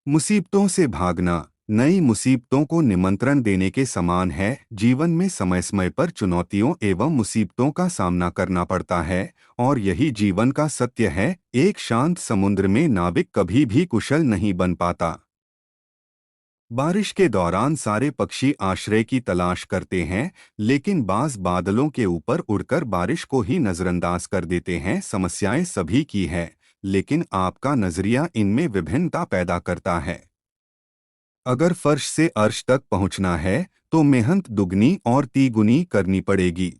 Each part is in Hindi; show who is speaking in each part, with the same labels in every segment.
Speaker 1: मुसीबतों से भागना नई मुसीबतों को निमंत्रण देने के समान है। जीवन में समय समय पर चुनौतियों एवं मुसीबतों का सामना करना पड़ता है और यही जीवन का सत्य है। एक शांत समुद्र में नाविक कभी भी कुशल नहीं बन पाता। बारिश के दौरान सारे पक्षी आश्रय की तलाश करते हैं, लेकिन बाज बादलों के ऊपर उड़कर बारिश को ही नजरअंदाज कर देते हैं। समस्याएं सभी की है, लेकिन आपका नजरिया इनमें विभिन्नता पैदा करता है। अगर फर्श से अर्श तक पहुंचना है तो मेहनत दुगनी और तिगुनी करनी पड़ेगी।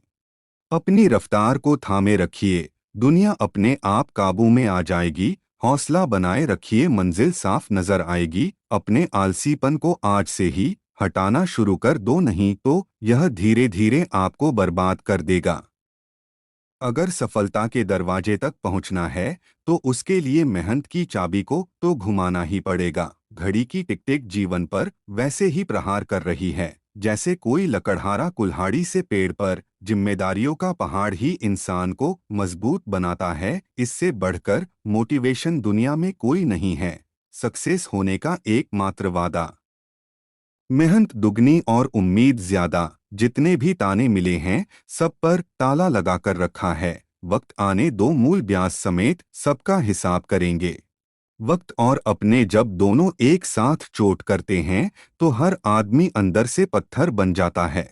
Speaker 1: अपनी रफ्तार को थामे रखिए, दुनिया अपने आप काबू में आ जाएगी। हौसला बनाए रखिए, मंजिल साफ नजर आएगी। अपने आलसीपन को आज से ही हटाना शुरू कर दो, नहीं तो यह धीरे धीरे आपको बर्बाद कर देगा। अगर सफलता के दरवाजे तक पहुंचना है तो उसके लिए मेहनत की चाबी को तो घुमाना ही पड़ेगा। घड़ी की टिक टिक जीवन पर वैसे ही प्रहार कर रही है जैसे कोई लकड़हारा कुल्हाड़ी से पेड़ पर। जिम्मेदारियों का पहाड़ ही इंसान को मजबूत बनाता है। इससे बढ़कर मोटिवेशन दुनिया में कोई नहीं है। सक्सेस होने का एकमात्र वादा मेहनत दुगनी और उम्मीद ज्यादा। जितने भी ताने मिले हैं सब पर ताला लगाकर रखा है। वक्त आने दो, मूल ब्याज समेत सबका हिसाब करेंगे। वक्त और अपने जब दोनों एक साथ चोट करते हैं तो हर आदमी अंदर से पत्थर बन जाता है।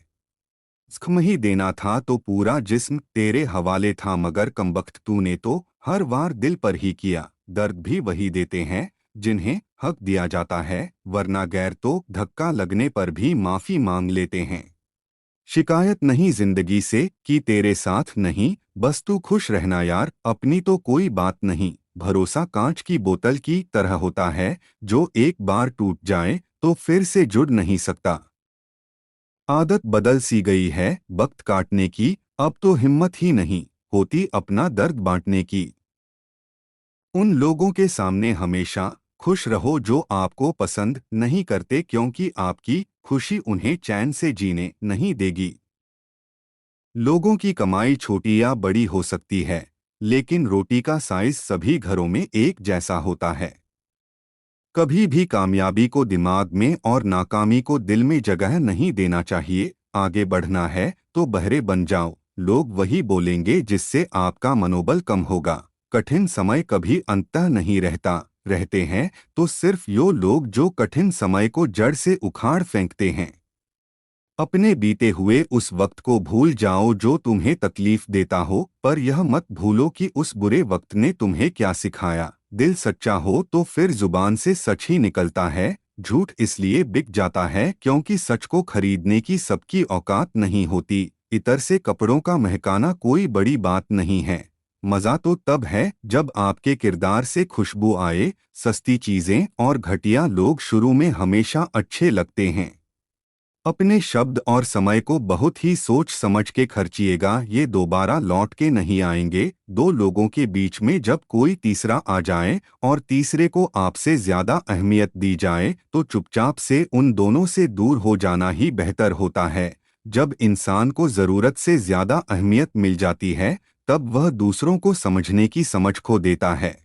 Speaker 1: जख्म ही देना था तो पूरा जिस्म तेरे हवाले था, मगर कमबख्त तूने तो हर वार दिल पर ही किया। दर्द भी वही देते हैं जिन्हें हक दिया जाता है, वरना गैर तो धक्का लगने पर भी माफी मांग लेते हैं। शिकायत नहीं जिंदगी से कि तेरे साथ नहीं, बस तू खुश रहना यार, अपनी तो कोई बात नहीं। भरोसा कांच की बोतल की तरह होता है, जो एक बार टूट जाए तो फिर से जुड़ नहीं सकता। आदत बदल सी गई है वक्त काटने की, अब तो हिम्मत ही नहीं होती अपना दर्द बांटने की। उन लोगों के सामने हमेशा खुश रहो जो आपको पसंद नहीं करते, क्योंकि आपकी खुशी उन्हें चैन से जीने नहीं देगी। लोगों की कमाई छोटी या बड़ी हो सकती है, लेकिन रोटी का साइज सभी घरों में एक जैसा होता है। कभी भी कामयाबी को दिमाग में और नाकामी को दिल में जगह नहीं देना चाहिए। आगे बढ़ना है तो बहरे बन जाओ, लोग वही बोलेंगे जिससे आपका मनोबल कम होगा। कठिन समय कभी अंततः नहीं रहते हैं तो सिर्फ यो लोग जो कठिन समय को जड़ से उखाड़ फेंकते हैं। अपने बीते हुए उस वक्त को भूल जाओ जो तुम्हें तकलीफ देता हो, पर यह मत भूलो कि उस बुरे वक्त ने तुम्हें क्या सिखाया। दिल सच्चा हो तो फिर जुबान से सच ही निकलता है। झूठ इसलिए बिक जाता है क्योंकि सच को खरीदने की सबकी औकात नहीं होती। इतर से कपड़ों का महकाना कोई बड़ी बात नहीं है। मज़ा तो तब है जब आपके किरदार से खुशबू आए। सस्ती चीज़ें और घटिया लोग शुरू में हमेशा अच्छे लगते हैं। अपने शब्द और समय को बहुत ही सोच समझ के खर्चिएगा, ये दोबारा लौट के नहीं आएंगे। दो लोगों के बीच में जब कोई तीसरा आ जाए और तीसरे को आपसे ज्यादा अहमियत दी जाए तो चुपचाप से उन दोनों से दूर हो जाना ही बेहतर होता है। जब इंसान को जरूरत से ज्यादा अहमियत मिल जाती है तब वह दूसरों को समझने की समझ खो देता है।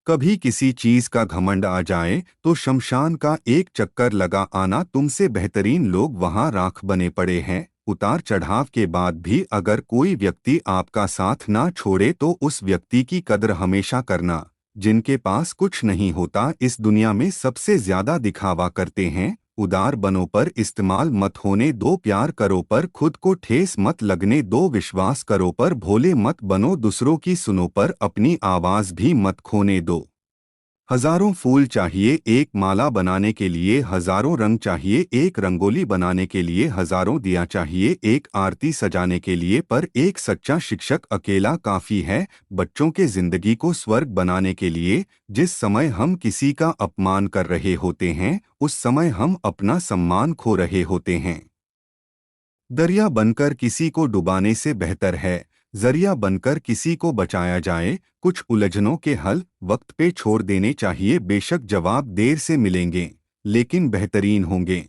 Speaker 1: कभी किसी चीज का घमंड आ जाए तो शमशान का एक चक्कर लगा आना तुमसे बेहतरीन। लोग वहां राख बने पड़े हैं। उतार चढ़ाव के बाद भी अगर कोई व्यक्ति आपका साथ ना छोड़े तो उस व्यक्ति की कदर हमेशा करना। जिनके पास कुछ नहीं होता इस दुनिया में सबसे ज्यादा दिखावा करते हैं। उदार बनो पर इस्तेमाल मत होने दो, प्यार करो पर खुद को ठेस मत लगने दो, विश्वास करो पर भोले मत बनो, दूसरों की सुनो पर अपनी आवाज भी मत खोने दो। हजारों फूल चाहिए एक माला बनाने के लिए, हजारों रंग चाहिए एक रंगोली बनाने के लिए, हजारों दिया चाहिए एक आरती सजाने के लिए, पर एक सच्चा शिक्षक अकेला काफी है बच्चों के जिंदगी को स्वर्ग बनाने के लिए। जिस समय हम किसी का अपमान कर रहे होते हैं उस समय हम अपना सम्मान खो रहे होते हैं। दरिया बनकर किसी को डुबाने से बेहतर है जरिया बनकर किसी को बचाया जाए। कुछ उलझनों के हल वक्त पे छोड़ देने चाहिए, बेशक जवाब देर से मिलेंगे लेकिन बेहतरीन होंगे।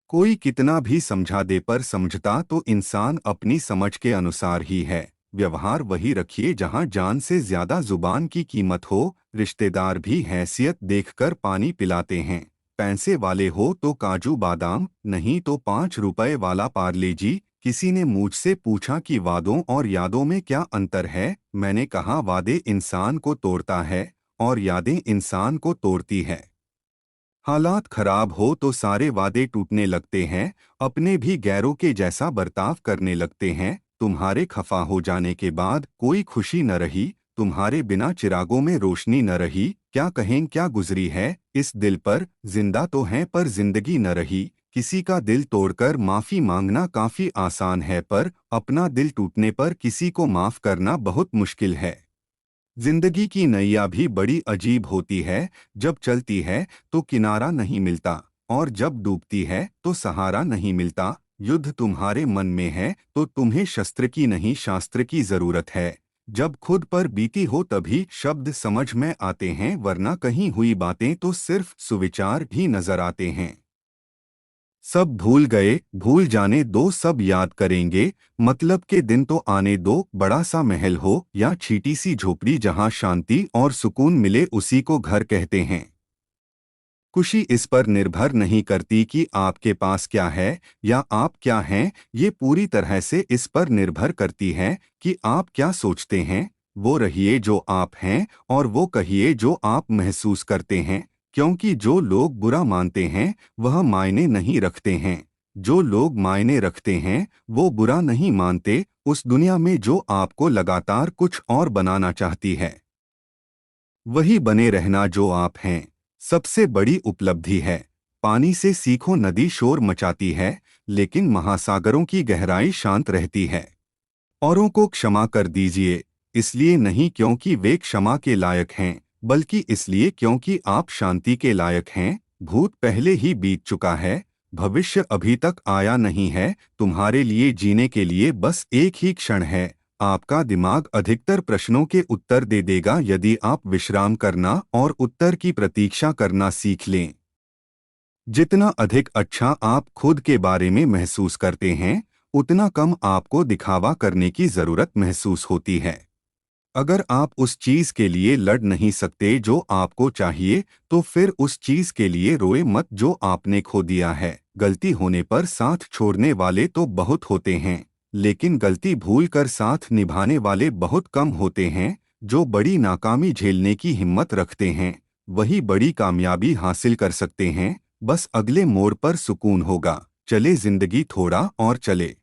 Speaker 1: कोई कितना भी समझा दे पर समझता तो इंसान अपनी समझ के अनुसार ही है। व्यवहार वही रखिए जहां जान से ज्यादा जुबान की कीमत हो। रिश्तेदार भी हैसियत देखकर पानी पिलाते हैं। पैसे वाले हो तो काजू बादाम, नहीं तो 5 रुपए वाला पार्ले जी। किसी ने मुझसे पूछा कि वादों और यादों में क्या अंतर है। मैंने कहा वादे इंसान को तोड़ता है और यादें इंसान को तोड़ती है। हालात खराब हो तो सारे वादे टूटने लगते हैं, अपने भी गैरों के जैसा बर्ताव करने लगते हैं। तुम्हारे खफा हो जाने के बाद कोई खुशी न रही, तुम्हारे बिना चिरागों में रोशनी न रही। क्या कहें क्या गुजरी है इस दिल पर, जिंदा तो हैं पर जिंदगी न रही। किसी का दिल तोड़कर माफी मांगना काफी आसान है, पर अपना दिल टूटने पर किसी को माफ करना बहुत मुश्किल है। जिंदगी की नैया भी बड़ी अजीब होती है। जब चलती है तो किनारा नहीं मिलता, और जब डूबती है तो सहारा नहीं मिलता। युद्ध तुम्हारे मन में है तो तुम्हें शस्त्र की नहीं शास्त्र की जरूरत है। जब खुद पर बीती हो तभी शब्द समझ में आते हैं, वरना कहीं हुई बातें तो सिर्फ सुविचार ही नजर आते हैं। सब भूल गए, भूल जाने दो, सब याद करेंगे। मतलब के दिन तो आने दो, बड़ा सा महल हो या छोटी सी झोपड़ी, जहां शांति और सुकून मिले उसी को घर कहते हैं। खुशी इस पर निर्भर नहीं करती कि आपके पास क्या है या आप क्या हैं, ये पूरी तरह से इस पर निर्भर करती है कि आप क्या सोचते हैं। वो रहिए जो आप हैं और वो कहिए जो आप महसूस करते हैं, क्योंकि जो लोग बुरा मानते हैं वह मायने नहीं रखते हैं। जो लोग मायने रखते हैं वो बुरा नहीं मानते। उस दुनिया में जो आपको लगातार कुछ और बनाना चाहती है, वही बने रहना जो आप हैं, सबसे बड़ी उपलब्धि है। पानी से सीखो, नदी शोर मचाती है लेकिन महासागरों की गहराई शांत रहती है। औरों को क्षमा कर दीजिए, इसलिए नहीं क्योंकि वे क्षमा के लायक हैं, बल्कि इसलिए क्योंकि आप शांति के लायक हैं। भूत पहले ही बीत चुका है, भविष्य अभी तक आया नहीं है। तुम्हारे लिए जीने के लिए बस एक ही क्षण है। आपका दिमाग अधिकतर प्रश्नों के उत्तर दे देगा यदि आप विश्राम करना और उत्तर की प्रतीक्षा करना सीख लें। जितना अधिक अच्छा आप खुद के बारे में महसूस करते हैं, उतना कम आपको दिखावा करने की जरूरत महसूस होती है। अगर आप उस चीज के लिए लड़ नहीं सकते जो आपको चाहिए, तो फिर उस चीज के लिए रोए मत जो आपने खो दिया है। गलती होने पर साथ छोड़ने वाले तो बहुत होते हैं, लेकिन गलती भूलकर साथ निभाने वाले बहुत कम होते हैं। जो बड़ी नाकामी झेलने की हिम्मत रखते हैं वही बड़ी कामयाबी हासिल कर सकते हैं। बस अगले मोड़ पर सुकून होगा। चले जिंदगी थोड़ा और चले।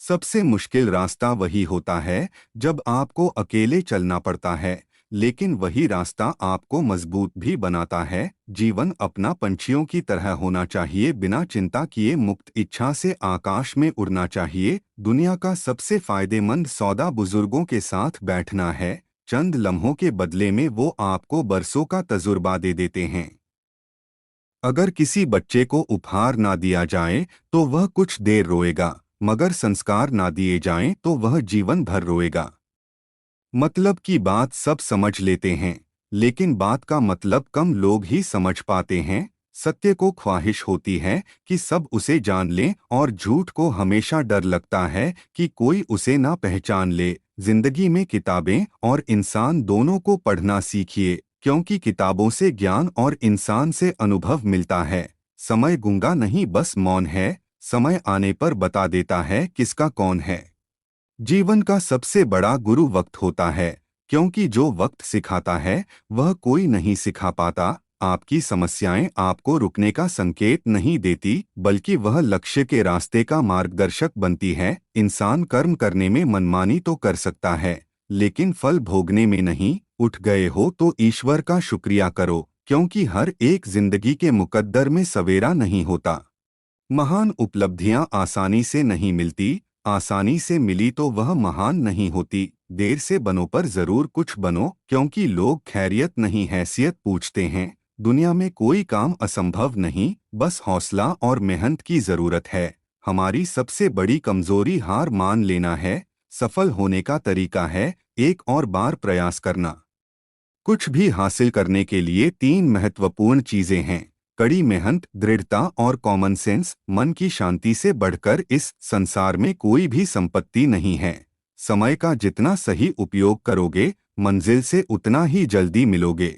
Speaker 1: सबसे मुश्किल रास्ता वही होता है जब आपको अकेले चलना पड़ता है, लेकिन वही रास्ता आपको मजबूत भी बनाता है। जीवन अपना पंछियों की तरह होना चाहिए, बिना चिंता किए मुक्त इच्छा से आकाश में उड़ना चाहिए। दुनिया का सबसे फायदेमंद सौदा बुजुर्गों के साथ बैठना है। चंद लम्हों के बदले में वो आपको बरसों का तजुर्बा दे देते हैं। अगर किसी बच्चे को उपहार ना दिया जाए तो वह कुछ देर रोएगा, मगर संस्कार ना दिए जाएं तो वह जीवन भर रोएगा। मतलब की बात सब समझ लेते हैं, लेकिन बात का मतलब कम लोग ही समझ पाते हैं। सत्य को ख्वाहिश होती है कि सब उसे जान लें, और झूठ को हमेशा डर लगता है कि कोई उसे ना पहचान ले। जिंदगी में किताबें और इंसान दोनों को पढ़ना सीखिए, क्योंकि किताबों से ज्ञान और इंसान से अनुभव मिलता है। समय गूंगा नहीं, बस मौन है। समय आने पर बता देता है किसका कौन है। जीवन का सबसे बड़ा गुरु वक्त होता है, क्योंकि जो वक्त सिखाता है वह कोई नहीं सिखा पाता। आपकी समस्याएं आपको रुकने का संकेत नहीं देती, बल्कि वह लक्ष्य के रास्ते का मार्गदर्शक बनती है। इंसान कर्म करने में मनमानी तो कर सकता है, लेकिन फल भोगने में नहीं। उठ गए हो तो ईश्वर का शुक्रिया करो, क्योंकि हर एक जिंदगी के मुकद्दर में सवेरा नहीं होता। महान उपलब्धियां आसानी से नहीं मिलती, आसानी से मिली तो वह महान नहीं होती। देर से बनो पर जरूर कुछ बनो, क्योंकि लोग खैरियत नहीं हैसियत पूछते हैं। दुनिया में कोई काम असंभव नहीं, बस हौसला और मेहनत की जरूरत है। हमारी सबसे बड़ी कमजोरी हार मान लेना है। सफल होने का तरीका है एक और बार प्रयास करना। कुछ भी हासिल करने के लिए 3 महत्वपूर्ण चीजें हैं: कड़ी मेहनत, दृढ़ता और कॉमन सेंस। मन की शांति से बढ़कर इस संसार में कोई भी संपत्ति नहीं है। समय का जितना सही उपयोग करोगे, मंजिल से उतना ही जल्दी मिलोगे।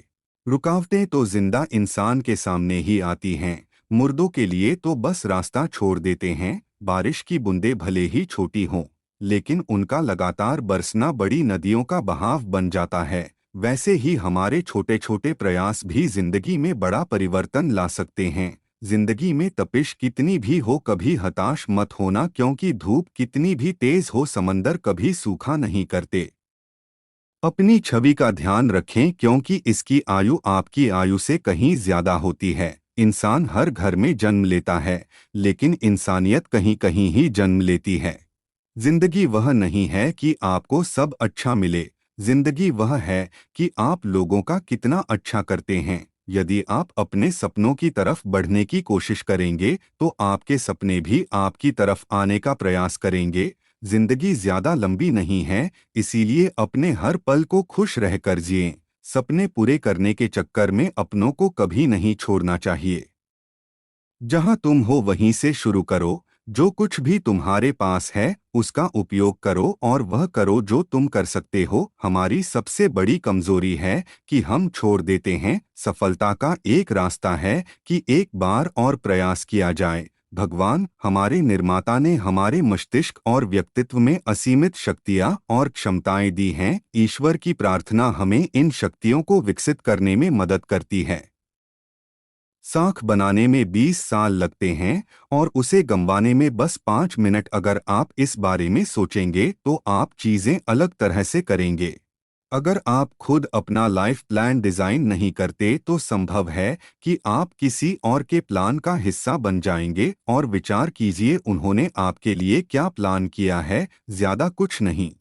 Speaker 1: रुकावटें तो जिंदा इंसान के सामने ही आती हैं, मुर्दों के लिए तो बस रास्ता छोड़ देते हैं। बारिश की बूंदें भले ही छोटी हों, लेकिन उनका लगातार बरसना बड़ी नदियों का बहाव बन जाता है। वैसे ही हमारे छोटे छोटे प्रयास भी जिंदगी में बड़ा परिवर्तन ला सकते हैं। जिंदगी में तपिश कितनी भी हो, कभी हताश मत होना, क्योंकि धूप कितनी भी तेज हो, समंदर कभी सूखा नहीं करते। अपनी छवि का ध्यान रखें, क्योंकि इसकी आयु आपकी आयु से कहीं ज्यादा होती है। इंसान हर घर में जन्म लेता है, लेकिन इंसानियत कहीं कहीं ही जन्म लेती है। जिंदगी वह नहीं है कि आपको सब अच्छा मिले, जिंदगी वह है कि आप लोगों का कितना अच्छा करते हैं। यदि आप अपने सपनों की तरफ बढ़ने की कोशिश करेंगे, तो आपके सपने भी आपकी तरफ आने का प्रयास करेंगे। जिंदगी ज्यादा लंबी नहीं है, इसीलिए अपने हर पल को खुश रहकर जिएं। सपने पूरे करने के चक्कर में अपनों को कभी नहीं छोड़ना चाहिए। जहां तुम हो वहीं से शुरू करो। जो कुछ भी तुम्हारे पास है उसका उपयोग करो, और वह करो जो तुम कर सकते हो। हमारी सबसे बड़ी कमजोरी है कि हम छोड़ देते हैं। सफलता का एक रास्ता है कि एक बार और प्रयास किया जाए। भगवान हमारे निर्माता ने हमारे मस्तिष्क और व्यक्तित्व में असीमित शक्तियाँ और क्षमताएं दी हैं। ईश्वर की प्रार्थना हमें इन शक्तियों को विकसित करने में मदद करती है। साख बनाने में 20 साल लगते हैं, और उसे गंवाने में बस 5 मिनट। अगर आप इस बारे में सोचेंगे तो आप चीजें अलग तरह से करेंगे। अगर आप खुद अपना लाइफ प्लान डिजाइन नहीं करते, तो संभव है कि आप किसी और के प्लान का हिस्सा बन जाएंगे। और विचार कीजिए, उन्होंने आपके लिए क्या प्लान किया है, ज्यादा कुछ नहीं।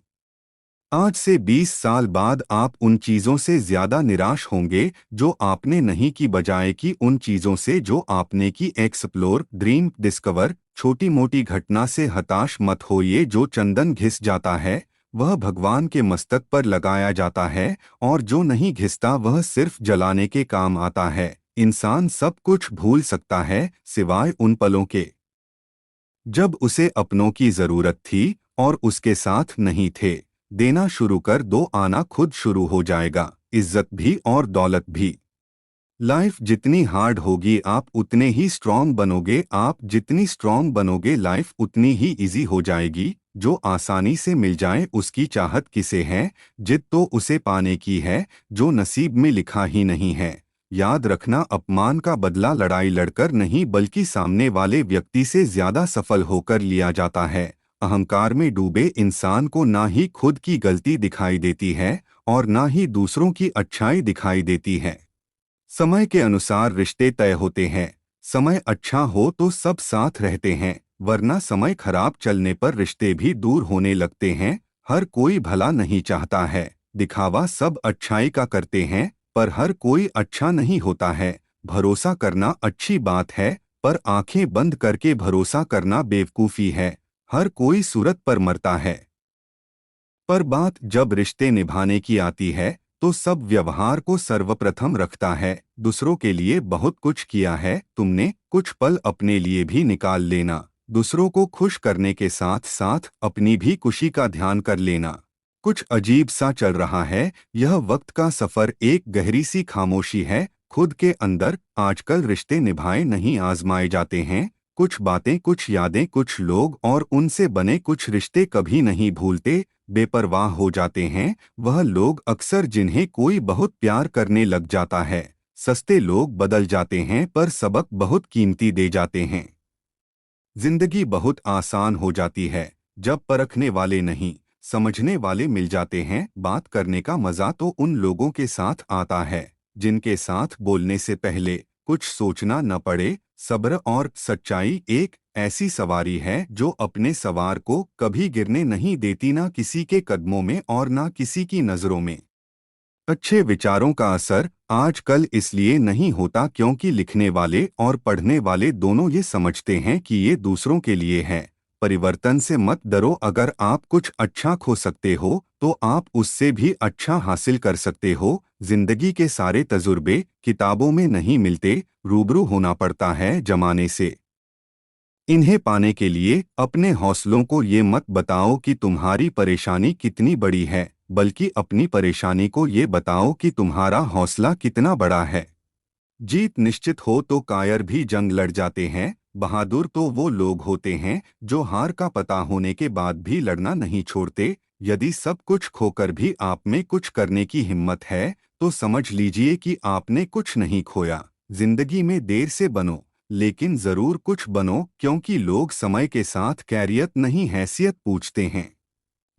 Speaker 1: आज से 20 साल बाद आप उन चीजों से ज्यादा निराश होंगे जो आपने नहीं की, बजाय कि उन चीजों से जो आपने की। Explore, dream, discover. छोटी मोटी घटना से हताश मत होइए। जो चंदन घिस जाता है वह भगवान के मस्तक पर लगाया जाता है, और जो नहीं घिसता वह सिर्फ जलाने के काम आता है। इंसान सब कुछ भूल सकता है, सिवाय उन पलों के जब उसे अपनों की जरूरत थी और उसके साथ नहीं थे। देना शुरू कर दो, आना खुद शुरू हो जाएगा, इज्जत भी और दौलत भी। लाइफ जितनी हार्ड होगी आप उतने ही स्ट्रांग बनोगे। आप जितनी स्ट्रांग बनोगे लाइफ उतनी ही इजी हो जाएगी। जो आसानी से मिल जाए उसकी चाहत किसे है, जिद तो उसे पाने की है जो नसीब में लिखा ही नहीं है। याद रखना, अपमान का बदला लड़ाई लड़कर नहीं, बल्कि सामने वाले व्यक्ति से ज्यादा सफल होकर लिया जाता है। अहंकार में डूबे इंसान को ना ही खुद की गलती दिखाई देती है और ना ही दूसरों की अच्छाई दिखाई देती है। समय के अनुसार रिश्ते तय होते हैं। समय अच्छा हो तो सब साथ रहते हैं, वरना समय खराब चलने पर रिश्ते भी दूर होने लगते हैं। हर कोई भला नहीं चाहता है। दिखावा सब अच्छाई का करते हैं, पर हर कोई अच्छा नहीं होता है। भरोसा करना अच्छी बात है, पर आंखें बंद करके भरोसा करना बेवकूफ़ी है। हर कोई सूरत पर मरता है, पर बात जब रिश्ते निभाने की आती है तो सब व्यवहार को सर्वप्रथम रखता है। दूसरों के लिए बहुत कुछ किया है तुमने, कुछ पल अपने लिए भी निकाल लेना। दूसरों को खुश करने के साथ साथ अपनी भी खुशी का ध्यान कर लेना। कुछ अजीब सा चल रहा है, यह वक्त का सफर एक गहरी सी खामोशी है खुद के अंदर। आजकल रिश्ते निभाए नहीं आजमाए जाते हैं। कुछ बातें, कुछ यादें, कुछ लोग और उनसे बने कुछ रिश्ते कभी नहीं भूलते, बेपरवाह हो जाते हैं। वह लोग अक्सर जिन्हें कोई बहुत प्यार करने लग जाता है। सस्ते लोग बदल जाते हैं, पर सबक बहुत कीमती दे जाते हैं। जिंदगी बहुत आसान हो जाती है जब परखने वाले नहीं, समझने वाले मिल जाते हैं। बात करने का मजा तो उन लोगों के साथ आता है जिनके साथ बोलने से पहले कुछ सोचना न पड़े। सब्र और सच्चाई एक ऐसी सवारी है जो अपने सवार को कभी गिरने नहीं देती, ना किसी के कदमों में और ना किसी की नजरों में। अच्छे विचारों का असर आजकल इसलिए नहीं होता क्योंकि लिखने वाले और पढ़ने वाले दोनों ये समझते हैं कि ये दूसरों के लिए है। परिवर्तन से मत डरो। अगर आप कुछ अच्छा खो सकते हो तो आप उससे भी अच्छा हासिल कर सकते हो। जिंदगी के सारे तजुर्बे किताबों में नहीं मिलते, रूबरू होना पड़ता है जमाने से। इन्हें पाने के लिए अपने हौसलों को ये मत बताओ कि तुम्हारी परेशानी कितनी बड़ी है, बल्कि अपनी परेशानी को ये बताओ कि तुम्हारा हौसला कितना बड़ा है। जीत निश्चित हो तो कायर भी जंग लड़ जाते हैं। बहादुर तो वो लोग होते हैं जो हार का पता होने के बाद भी लड़ना नहीं छोड़ते। यदि सब कुछ खोकर भी आप में कुछ करने की हिम्मत है तो समझ लीजिए कि आपने कुछ नहीं खोया। जिंदगी में देर से बनो, लेकिन जरूर कुछ बनो, क्योंकि लोग समय के साथ कैरियर नहीं हैसियत पूछते हैं।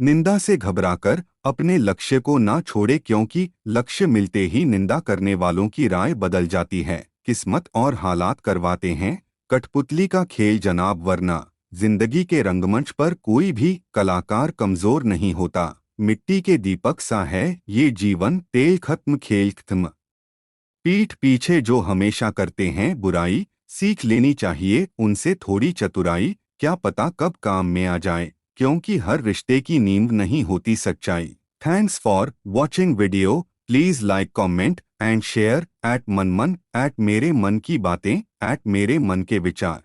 Speaker 1: निंदा से घबराकर अपने लक्ष्य को ना छोड़े, क्योंकि लक्ष्य मिलते ही निंदा करने वालों की राय बदल जाती है। किस्मत और हालात करवाते हैं कठपुतली का खेल जनाब, वरना जिंदगी के रंगमंच पर कोई भी कलाकार कमजोर नहीं होता। मिट्टी के दीपक सा है ये जीवन, तेल खत्म खेल खत्म। पीठ पीछे जो हमेशा करते हैं बुराई, सीख लेनी चाहिए उनसे थोड़ी चतुराई। क्या पता कब काम में आ जाए, क्योंकि हर रिश्ते की नींव नहीं होती सच्चाई। Thanks for watching video. Please like, comment and share. @मनमन, @मेरे मन की बातें, @मेरे मन के विचार।